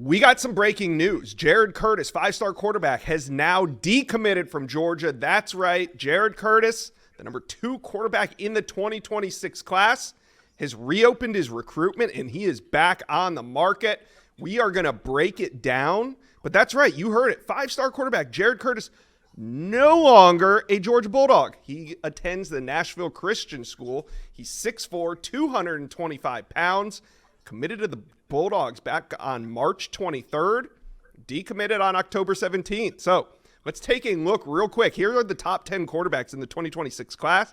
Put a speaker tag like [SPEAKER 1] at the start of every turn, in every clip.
[SPEAKER 1] We got some breaking news. Jared Curtis, five-star quarterback, has now decommitted from Georgia. That's right. Jared Curtis, the number 2 quarterback in the 2026 class, has reopened his recruitment, and he is back on the market. We are going to break it down. But that's right. You heard it. Five-star quarterback Jared Curtis, no longer a Georgia Bulldog. He attends the Nashville Christian School. He's 6'4", 225 pounds, committed to the Bulldogs back on March 23rd, decommitted on October 17th. So let's take a look real quick. Here are the top 10 quarterbacks in the 2026 class.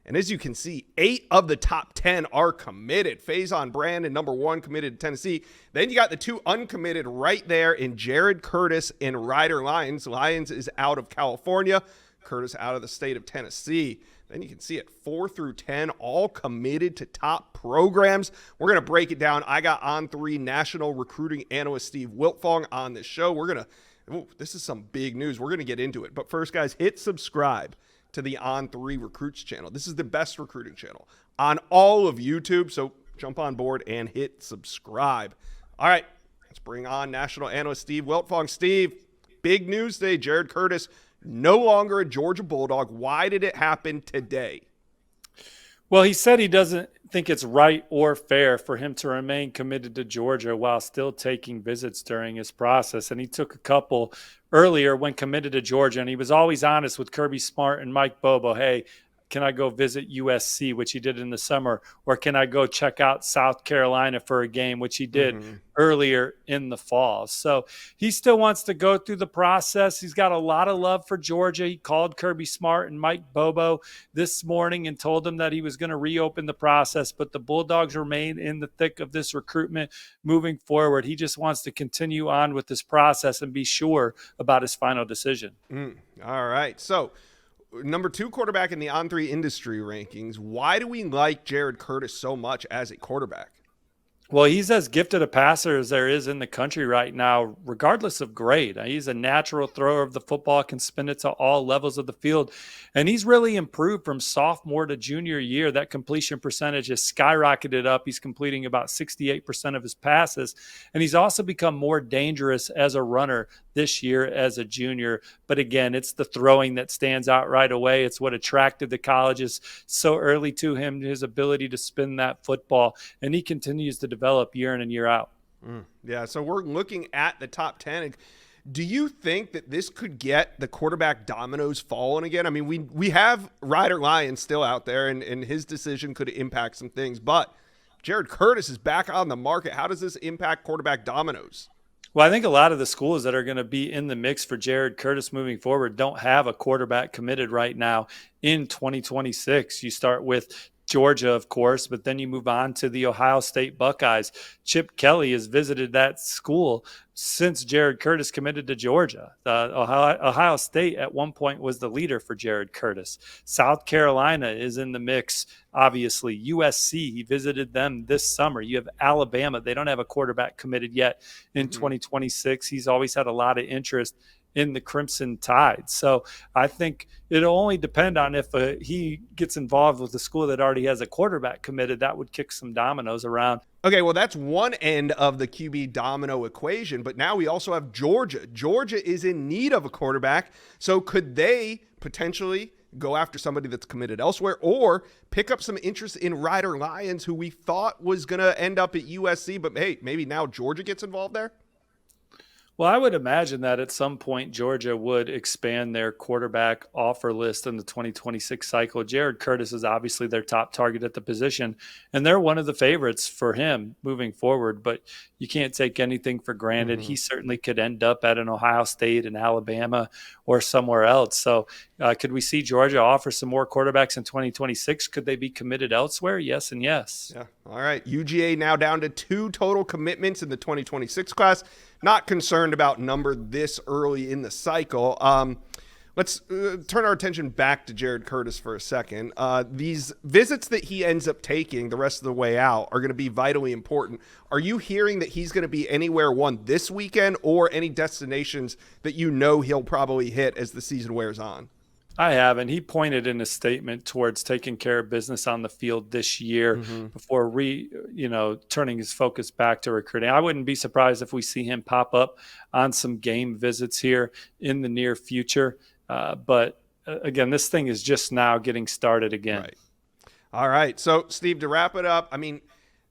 [SPEAKER 1] And as you can see, 8 of the top 10 are committed. Faison Brandon, number 1, committed to Tennessee. Then you got the 2 uncommitted right there in Jared Curtis and Ryder Lyons. Lyons is out of California. Curtis out of the state of Tennessee. Then you can see it 4 through 10, all committed to top programs. We're going to break it down. I got On3 national recruiting analyst Steve Wiltfong on this show. This is some big news. We're going to get into it. But first, guys, hit subscribe to the On3 Recruits channel. This is the best recruiting channel on all of YouTube, so jump on board and hit subscribe. All right, let's bring on national analyst Steve Wiltfong. Steve, big news today. Jared Curtis, no longer a Georgia Bulldog. Why did it happen today?
[SPEAKER 2] Well, he said he doesn't think it's right or fair for him to remain committed to Georgia while still taking visits during his process. And he took a couple earlier when committed to Georgia. And he was always honest with Kirby Smart and Mike Bobo. Hey, can I go visit USC, which he did in the summer? Or can I go check out South Carolina for a game, which he did earlier in the fall? So he still wants to go through the process. He's got a lot of love for Georgia. He called Kirby Smart and Mike Bobo this morning and told them that he was going to reopen the process, but the Bulldogs remain in the thick of this recruitment moving forward. He just wants to continue on with this process and be sure about his final decision.
[SPEAKER 1] All right. So, number 2 quarterback in the On3 industry rankings. Why do we like Jared Curtis so much as a quarterback?
[SPEAKER 2] Well, he's as gifted a passer as there is in the country right now, regardless of grade. He's a natural thrower of the football, can spin it to all levels of the field. And he's really improved from sophomore to junior year. That completion percentage has skyrocketed up. He's completing about 68% of his passes. And he's also become more dangerous as a runner this year as a junior. But again, it's the throwing that stands out right away. It's what attracted the colleges so early to him, his ability to spin that football. And he continues to develop year in and year out.
[SPEAKER 1] Yeah, so we're looking at the top 10. Do you think that this could get the quarterback dominoes falling again? I mean, we have Ryder Lyons still out there, and his decision could impact some things. But Jared Curtis is back on the market. How does this impact quarterback dominoes?
[SPEAKER 2] Well, I think a lot of the schools that are going to be in the mix for Jared Curtis moving forward don't have a quarterback committed right now in 2026. You start with Georgia, of course, but then you move on to the Ohio State Buckeyes. Chip Kelly has visited that school since Jared Curtis committed to Georgia. Ohio State at one point was the leader for Jared Curtis. South Carolina is in the mix, obviously. USC, he visited them this summer. You have Alabama. They don't have a quarterback committed yet in 2026. He's always had a lot of interest in the Crimson Tide. So I think it'll only depend on if he gets involved with the school that already has a quarterback committed. That would kick some dominoes around.
[SPEAKER 1] Okay, well, that's one end of the QB domino equation, but now we also have Georgia. Georgia is in need of a quarterback, so could they potentially go after somebody that's committed elsewhere or pick up some interest in Ryder Lyons, who we thought was going to end up at USC, but hey, maybe now Georgia gets involved there?
[SPEAKER 2] Well, I would imagine that at some point Georgia would expand their quarterback offer list in the 2026 cycle. Jared Curtis is obviously their top target at the position, and they're one of the favorites for him moving forward, but you can't take anything for granted. He certainly could end up at an Ohio State, an Alabama, or somewhere else. So could we see Georgia offer some more quarterbacks in 2026? Could they be committed elsewhere? Yes and yes.
[SPEAKER 1] Yeah. All right. UGA now down to 2 total commitments in the 2026 class. Not concerned about number this early in the cycle. Let's turn our attention back to Jared Curtis for a second. These visits that he ends up taking the rest of the way out are going to be vitally important. Are you hearing that he's going to be anywhere this weekend or any destinations that you know he'll probably hit as the season wears on?
[SPEAKER 2] I have, and he pointed in a statement towards taking care of business on the field this year before turning his focus back to recruiting. I wouldn't be surprised if we see him pop up on some game visits here in the near future. But again, this thing is just now getting started again.
[SPEAKER 1] Right. All right. So, Steve, to wrap it up, I mean,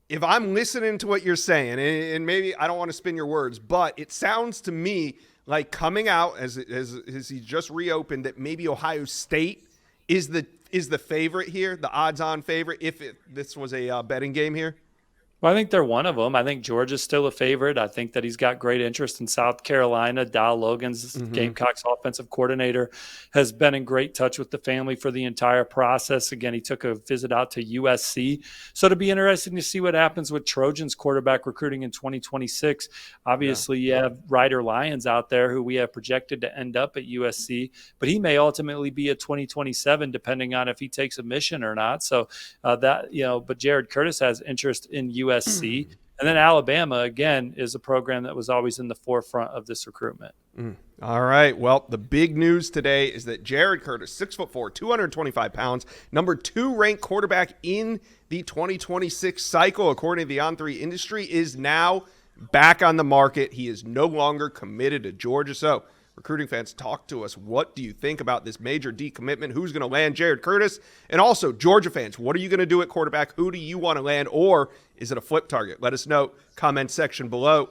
[SPEAKER 1] if I'm listening to what you're saying, and maybe I don't want to spin your words, but it sounds to me like coming out as he just reopened that maybe Ohio State is the favorite here, the odds-on favorite, if this was a betting game here.
[SPEAKER 2] Well, I think they're one of them. I think Georgia's still a favorite. I think that he's got great interest in South Carolina. Dal Logan's Gamecocks offensive coordinator has been in great touch with the family for the entire process. Again, he took a visit out to USC. So it'll be interesting to see what happens with Trojans quarterback recruiting in 2026. Obviously, you have Ryder Lyons out there who we have projected to end up at USC, but he may ultimately be at 2027 depending on if he takes a mission or not. So but Jared Curtis has interest in USC. And then Alabama, again, is a program that was always in the forefront of this recruitment.
[SPEAKER 1] All right. Well, the big news today is that Jared Curtis, 6'4", 225 pounds, number 2 ranked quarterback in the 2026 cycle, according to the On3 industry, is now back on the market. He is no longer committed to Georgia. So, recruiting fans, talk to us. What do you think about this major decommitment? Who's going to land Jared Curtis? And also, Georgia fans, what are you going to do at quarterback? Who do you want to land? Or is it a flip target? Let us know. Comment section below.